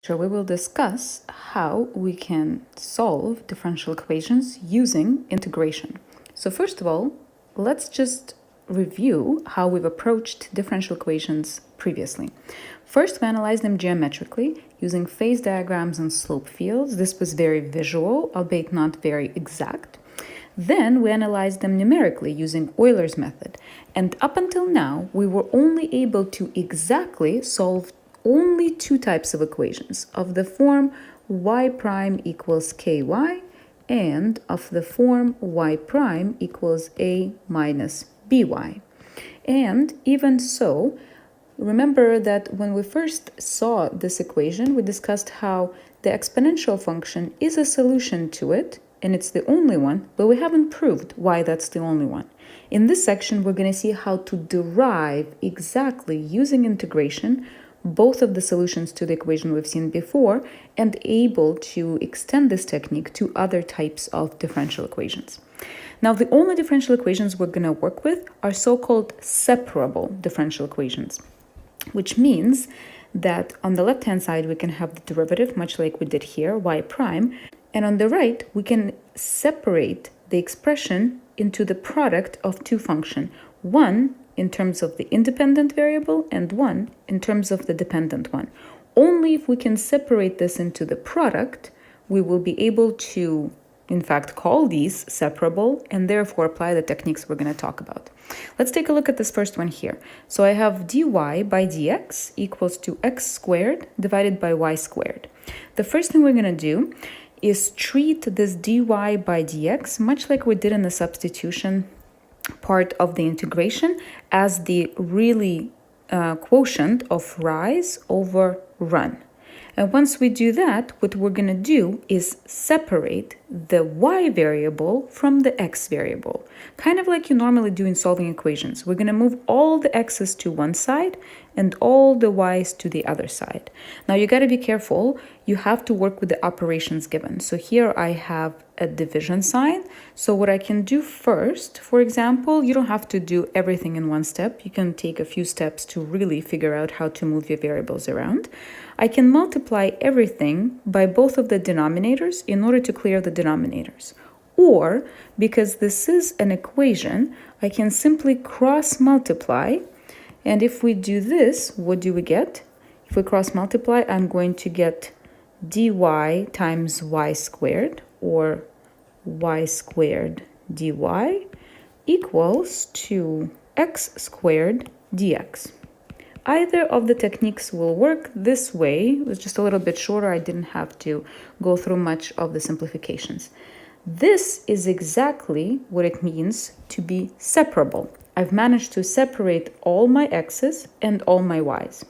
So we will discuss how we can solve differential equations using integration. So first of all, let's just review how we've approached differential equations previously. First, we analyzed them geometrically using phase diagrams and slope fields. This was very visual, albeit not very exact. Then we analyzed them numerically using Euler's method. And up until now, we were only able to exactly solve only two types of equations, of the form y prime equals ky and of the form y prime equals a minus by. And even so, remember that when we first saw this equation, we discussed how the exponential function is a solution to it, and it's the only one, but we haven't proved why that's the only one. In this section, we're going to see how to derive exactly using integration both of the solutions to the equation we've seen before and able to extend this technique to other types of differential equations. Now, the only differential equations we're going to work with are so-called separable differential equations, which means that on the left-hand side, we can have the derivative, much like we did here, y prime, and on the right, we can separate the expression into the product of two functions, one in terms of the independent variable and one in terms of the dependent one. Only if we can separate this into the product, we will be able to, in fact, call these separable and therefore apply the techniques we're going to talk about. Let's take a look at this first one here. So I have dy by dx equals to x squared divided by y squared. The first thing we're going to do is treat this dy by dx much like we did in the substitution part of the integration as the really quotient of rise over run. And once we do that, what we're going to do is separate the y variable from the x variable, kind of like you normally do in solving equations. We're going to move all the x's to one side and all the y's to the other side. Now, you got to be careful. You have to work with the operations given. So here I have a division sign. So what I can do first, for example, you don't have to do everything in one step. You can take a few steps to really figure out how to move your variables around. I can multiply everything by both of the denominators in order to clear the denominators. Or, because this is an equation, I can simply cross multiply. And if we do this, what do we get? If we cross multiply, I'm going to get dy times y squared, or y squared dy equals to x squared dx. Either of the techniques will work. This way it was just a little bit shorter. I didn't have to go through much of the simplifications. This is exactly what it means to be separable. I've managed to separate all my x's and all my y's.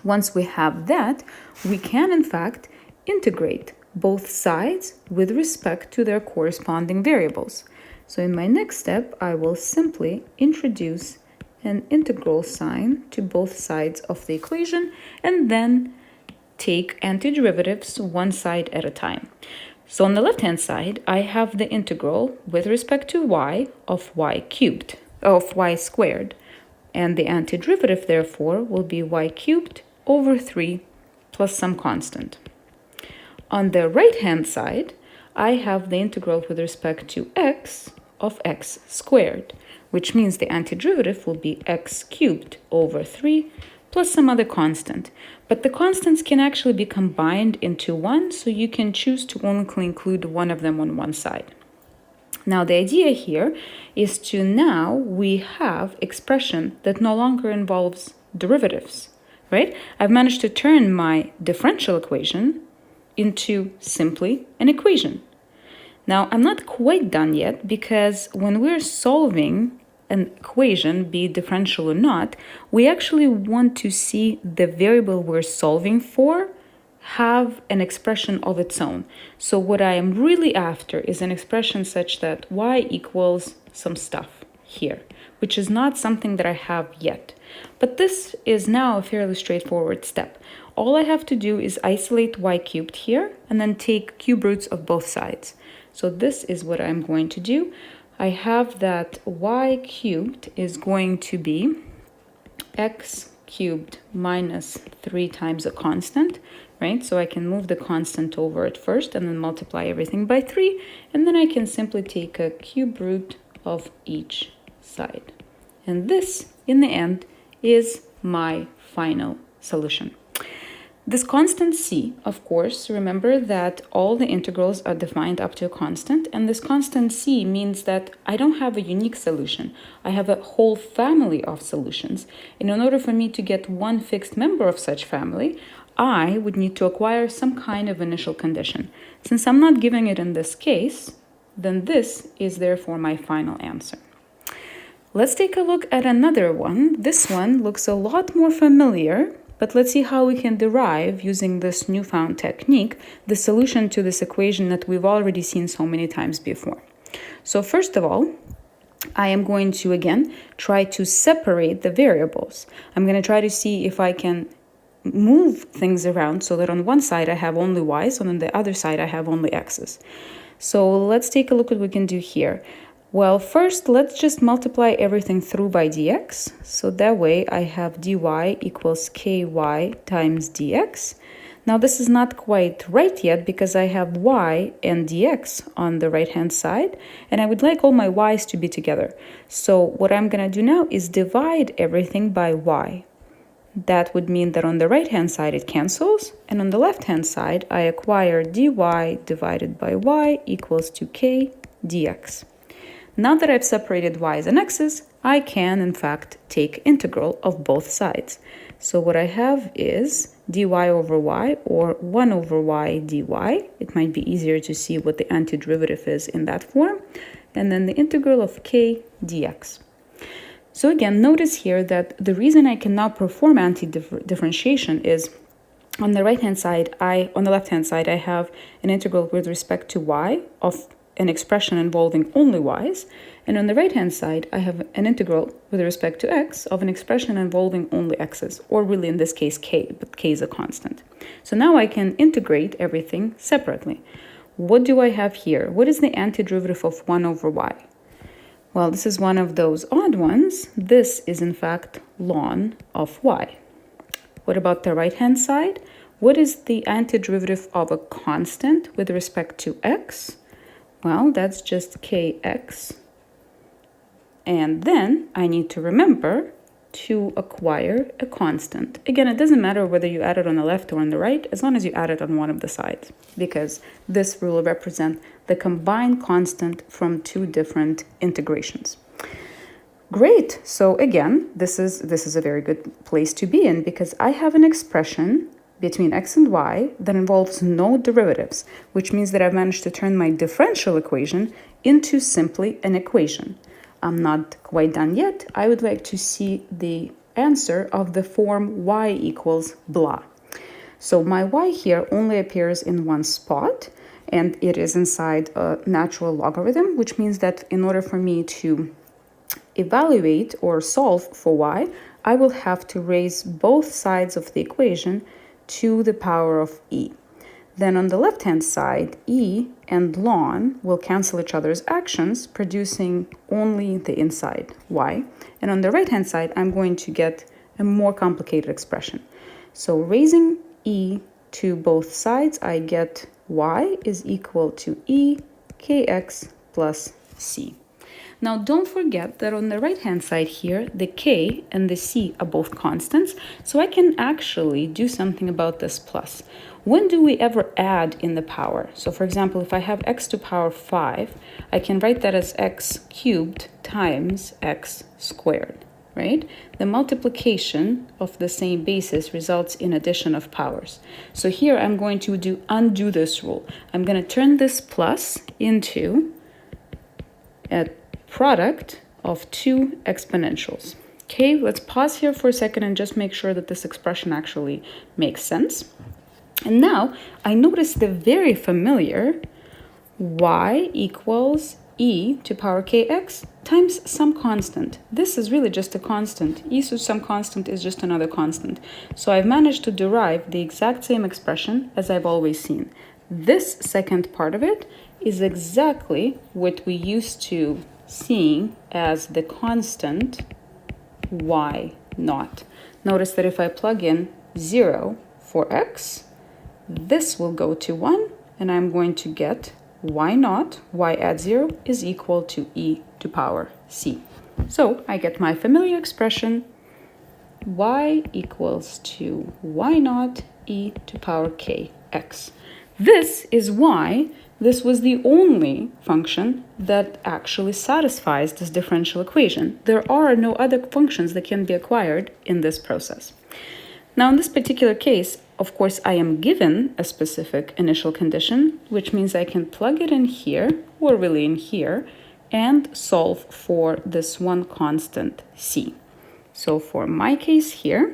Once we have that, we can in fact integrate both sides with respect to their corresponding variables. So in my next step, I will simply introduce an integral sign to both sides of the equation and then take antiderivatives one side at a time. So on the left-hand side, I have the integral with respect to y of y squared. And the antiderivative, therefore, will be y cubed over 3 plus some constant. On the right-hand side, I have the integral with respect to x of x squared, which means the antiderivative will be x cubed over 3 plus some other constant. But the constants can actually be combined into one, so you can choose to only include one of them on one side. Now, the idea here is to now we have expression that no longer involves derivatives, right? I've managed to turn my differential equation into simply an equation. Now, I'm not quite done yet because when we're solving an equation, be it differential or not, we actually want to see the variable we're solving for have an expression of its own. So what I am really after is an expression such that y equals some stuff here, which is not something that I have yet. But this is now a fairly straightforward step. All I have to do is isolate y cubed here and then take cube roots of both sides. So this is what I'm going to do. I have that y cubed is going to be x cubed minus 3 times a constant right? So I can move the constant over at first and then multiply everything by 3, and then I can simply take a cube root of each side. And this, in the end, is my final solution. This constant c, of course, remember that all the integrals are defined up to a constant, and this constant c means that I don't have a unique solution. I have a whole family of solutions. And in order for me to get one fixed member of such family, I would need to acquire some kind of initial condition. Since I'm not giving it in this case, then this is therefore my final answer. Let's take a look at another one. This one looks a lot more familiar, but let's see how we can derive, using this newfound technique, the solution to this equation that we've already seen so many times before. So first of all, I am going to, again, try to separate the variables. I'm going to try to see if I can move things around so that on one side I have only y's, and on the other side I have only x's. So let's take a look at what we can do here. Well, first, let's just multiply everything through by dx. So that way I have dy equals ky times dx. Now this is not quite right yet because I have y and dx on the right-hand side, and I would like all my y's to be together. So what I'm going to do now is divide everything by y. That would mean that on the right-hand side it cancels, and on the left-hand side I acquire dy divided by y equals to k dx. Now that I've separated y's and x's, I can, in fact, take integral of both sides. So what I have is dy over y, or 1 over y dy. It might be easier to see what the antiderivative is in that form. And then the integral of k dx. So again, notice here that the reason I can now perform anti-differentiation is on the left-hand side, I have an integral with respect to y of an expression involving only y's, and on the right-hand side, I have an integral with respect to x of an expression involving only x's, or really in this case k, but k is a constant. So now I can integrate everything separately. What do I have here? What is the antiderivative of 1 over y? Well, this is one of those odd ones. This is in fact ln of y. What about the right-hand side? What is the antiderivative of a constant with respect to x? Well, that's just kx. And then I need to remember to acquire a constant. Again, it doesn't matter whether you add it on the left or on the right, as long as you add it on one of the sides, because this will represent the combined constant from two different integrations. Great. So again, this is a very good place to be in, because I have an expression between x and y that involves no derivatives, which means that I've managed to turn my differential equation into simply an equation. I'm not quite done yet. I would like to see the answer of the form y equals blah. So my y here only appears in one spot, and it is inside a natural logarithm, which means that in order for me to evaluate or solve for y, I will have to raise both sides of the equation to the power of e. Then on the left-hand side, e and ln will cancel each other's actions, producing only the inside, y. And on the right-hand side, I'm going to get a more complicated expression. So raising e to both sides, I get y is equal to e kx plus c. Now, don't forget that on the right-hand side here, the k and the c are both constants, so I can actually do something about this plus. When do we ever add in the power? So for example, if I have x to power 5, I can write that as x cubed times x squared, right? The multiplication of the same basis results in addition of powers. So here I'm going to undo this rule. I'm going to turn this plus into a product of two exponentials. Okay, let's pause here for a second and just make sure that this expression actually makes sense. And now I notice the very familiar y equals e to power kx times some constant. This is really just a constant. E to some constant is just another constant. So I've managed to derive the exact same expression as I've always seen. This second part of it is exactly what we used to seeing as the constant y naught. Notice that if I plug in 0 for x, this will go to 1, and I'm going to get y naught, y at 0, is equal to e to power c. So I get my familiar expression, y equals to y naught e to power k x. This is why this was the only function that actually satisfies this differential equation. There are no other functions that can be acquired in this process. Now, in this particular case, of course, I am given a specific initial condition, which means I can plug it in here, or really in here, and solve for this one constant c. So for my case here,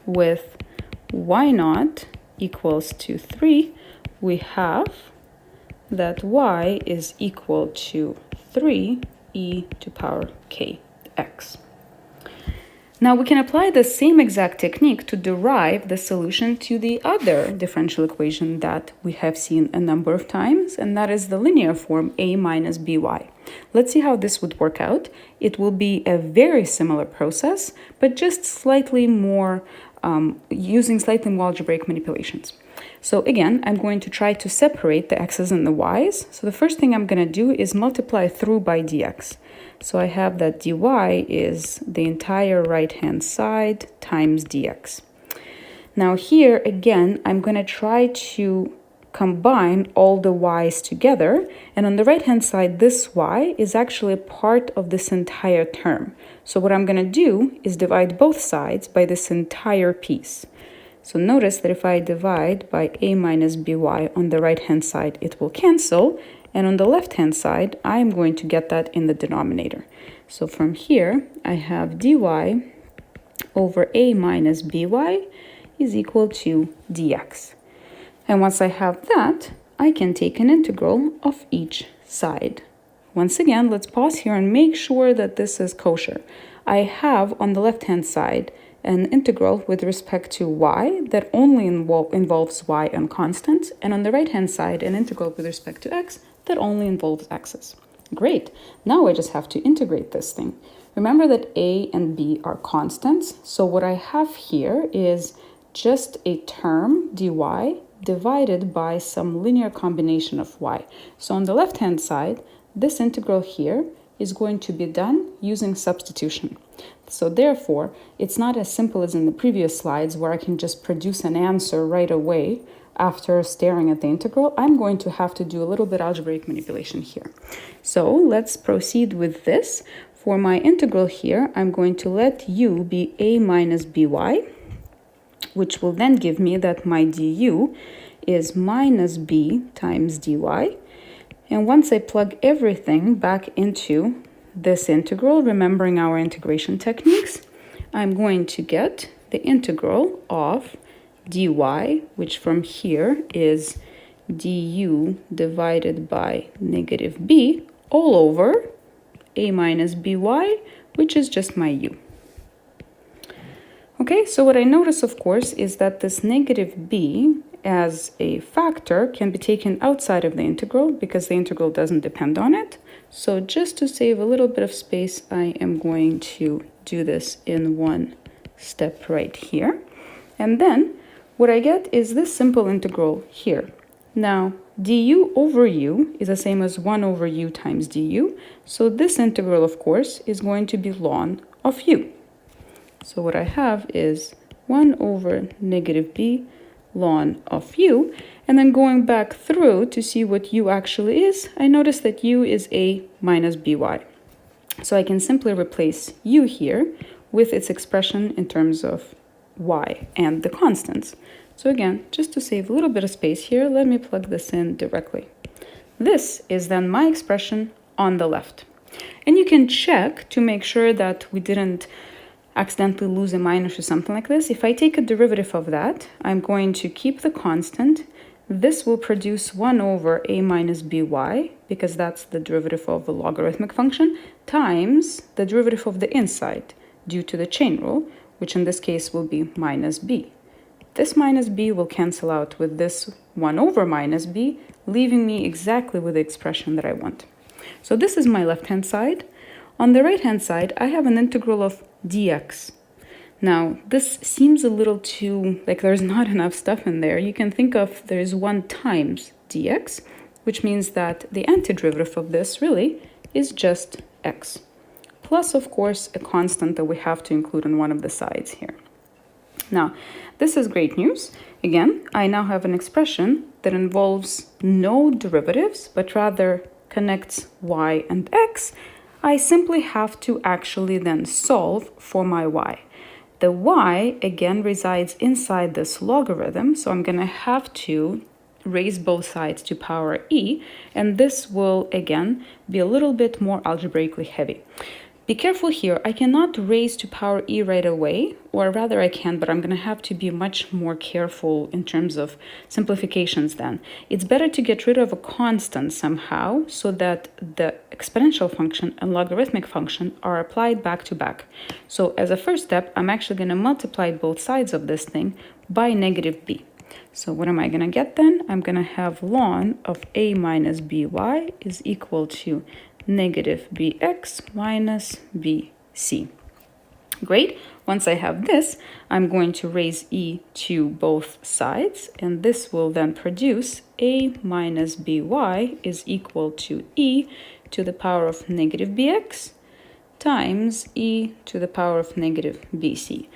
with y naught equals to 3, we have that y is equal to 3 e to power k x. Now we can apply the same exact technique to derive the solution to the other differential equation that we have seen a number of times, and that is the linear form a minus by. Let's see how this would work out. It will be a very similar process, but just slightly more, using slightly more algebraic manipulations. So again, I'm going to try to separate the x's and the y's. So the first thing I'm going to do is multiply through by dx. So I have that dy is the entire right-hand side times dx. Now here, again, I'm going to try to combine all the y's together. And on the right-hand side, this y is actually a part of this entire term. So what I'm going to do is divide both sides by this entire piece. So notice that if I divide by a minus by on the right-hand side, it will cancel. And on the left-hand side, I'm going to get that in the denominator. So from here, I have dy over a minus by is equal to dx. And once I have that, I can take an integral of each side. Once again, let's pause here and make sure that this is kosher. I have on the left-hand side an integral with respect to y that only involves y and constants, and on the right-hand side, an integral with respect to x that only involves x's. Great. Now I just have to integrate this thing. Remember that a and b are constants, so what I have here is just a term, dy, divided by some linear combination of y. So on the left-hand side, this integral here is going to be done using substitution. So therefore, it's not as simple as in the previous slides where I can just produce an answer right away after staring at the integral. I'm going to have to do a little bit algebraic manipulation here. So let's proceed with this. For my integral here, I'm going to let u be a minus by, which will then give me that my du is minus b times dy. And once I plug everything back into this integral, remembering our integration techniques, I'm going to get the integral of dy, which from here is du divided by negative b, all over a minus by, which is just my u. Okay, so what I notice, of course, is that this negative b as a factor can be taken outside of the integral because the integral doesn't depend on it. So just to save a little bit of space, I am going to do this in one step right here. And then what I get is this simple integral here. Now, du over u is the same as 1 over u times du. So this integral, of course, is going to be ln of u. So what I have is 1 over negative b ln of u, and then going back through to see what u actually is, I notice that u is a minus by. So I can simply replace u here with its expression in terms of y and the constants. So again, just to save a little bit of space here, let me plug this in directly. This is then my expression on the left. And you can check to make sure that we didn't accidentally lose a minus or something like this. If I take a derivative of that, I'm going to keep the constant. This will produce 1 over a minus by, because that's the derivative of a logarithmic function, times the derivative of the inside, due to the chain rule, which in this case will be minus b. This minus b will cancel out with this 1 over minus b, leaving me exactly with the expression that I want. So this is my left-hand side. On the right-hand side, I have an integral of dx. Now, this seems a little too, like there's not enough stuff in there. You can think of there's 1 times dx, which means that the antiderivative of this really is just x, plus, of course, a constant that we have to include on one of the sides here. Now, this is great news. Again, I now have an expression that involves no derivatives, but rather connects y and x. I simply have to actually then solve for my y. The y, again, resides inside this logarithm, so I'm going to have to raise both sides to power e, and this will, again, be a little bit more algebraically heavy. Be careful here, I cannot raise to power e right away, or rather I can, but I'm going to have to be much more careful in terms of simplifications then. It's better to get rid of a constant somehow so that the exponential function and logarithmic function are applied back to back. So as a first step, I'm actually going to multiply both sides of this thing by negative b. So what am I going to get then? I'm going to have ln of a minus by is equal to negative bx minus bc. Great. Once I have this, I'm going to raise e to both sides, and this will then produce a minus by is equal to e to the power of negative bx times e to the power of negative bc.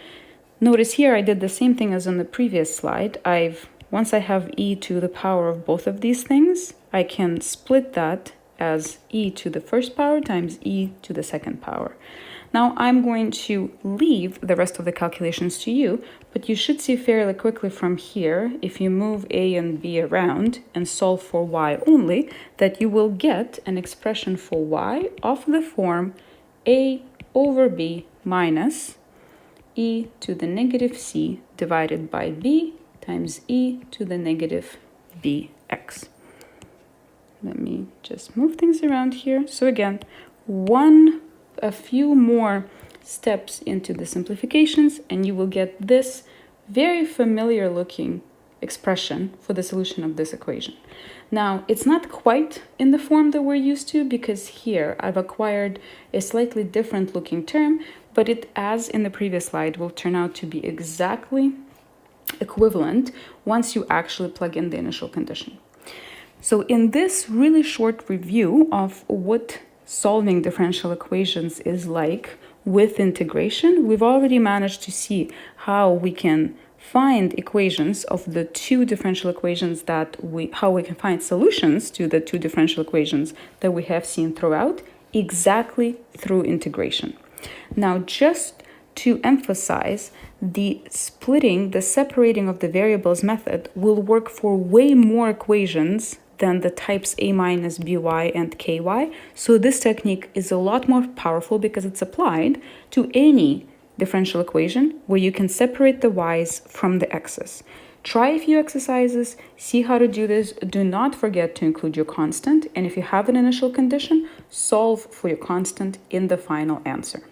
Notice here I did the same thing as on the previous slide. Once I have e to the power of both of these things, I can split that as e to the first power times e to the second power. Now I'm going to leave the rest of the calculations to you, but you should see fairly quickly from here, if you move a and b around and solve for y only, that you will get an expression for y of the form a over b minus e to the negative c divided by b times e to the negative bx. Let me just move things around here. So again, a few more steps into the simplifications, and you will get this very familiar looking expression for the solution of this equation. Now, it's not quite in the form that we're used to, because here I've acquired a slightly different looking term, but it, as in the previous slide, will turn out to be exactly equivalent once you actually plug in the initial condition. So in this really short review of what solving differential equations is like with integration, we've already managed to see how we can find equations of the two differential equations how we can find solutions to the two differential equations that we have seen throughout, exactly through integration. Now, just to emphasize, the separating of the variables method will work for way more equations than the types a minus by and ky. So this technique is a lot more powerful because it's applied to any differential equation where you can separate the y's from the x's. Try a few exercises, see how to do this. Do not forget to include your constant, and if you have an initial condition, solve for your constant in the final answer.